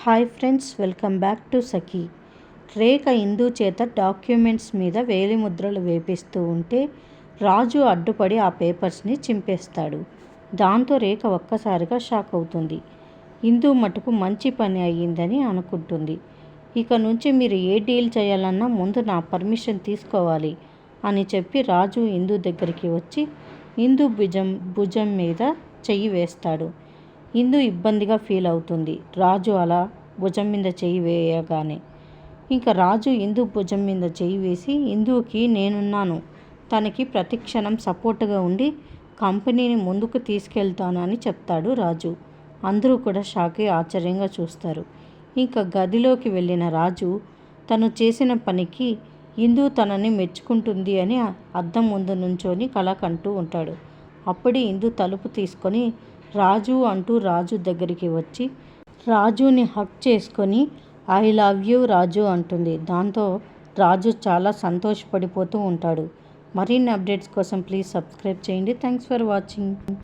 Hi friends, welcome back to Sakhi. రేఖ ఇందు చేత డాక్యుమెంట్స్ మీద వేలిముద్రలు వేపిస్తూ ఉంటే రాజు అడ్డుపడి ఆ పేపర్స్ని చింపేస్తాడు. దాంతో రేఖ ఒక్కసారిగా షాక్ అవుతుంది. ఇందు మటుకు మంచి పని అయ్యిందని అనుకుంటుంది. ఇక నుంచి మీరు ఏ డీల్ చేయాలన్నా ముందు నా పర్మిషన్ తీసుకోవాలి అని చెప్పి రాజు ఇందు దగ్గరికి వచ్చి ఇందు భుజం మీద చెయ్యి వేస్తాడు. ఇందు ఇబ్బందిగా ఫీల్ అవుతుంది రాజు అలా భుజం మీద చెయ్యి వేయగానే. ఇంకా రాజు ఇందు భుజం మీద చెయ్యి వేసి ఇందుకి నేనున్నాను, తనకి ప్రతిక్షణం సపోర్ట్గా ఉండి కంపెనీని ముందుకు తీసుకెళ్తాను అని చెప్తాడు రాజు. అందరూ కూడా షాక్ అయి ఆశ్చర్యంగా చూస్తారు. ఇంకా గదిలోకి వెళ్ళిన రాజు తను చేసిన పనికి ఇందు తనని మెచ్చుకుంటుంది అని అద్దం ముందు నుంచొని కల కంటూ ఉంటాడు. అప్పుడే ఇందు తలుపు తీసుకొని రాజు అంటూ రాజు దగ్గరికి వచ్చి రాజుని హగ్ చేసుకొని ఐ లవ్ యూ రాజు అంటుంది. దాంతో రాజు చాలా సంతోషపడిపోతూ ఉంటాడు. మరిన్ని అప్డేట్స్ కోసం ప్లీజ్ సబ్స్క్రైబ్ చేయండి. Thanks for watching.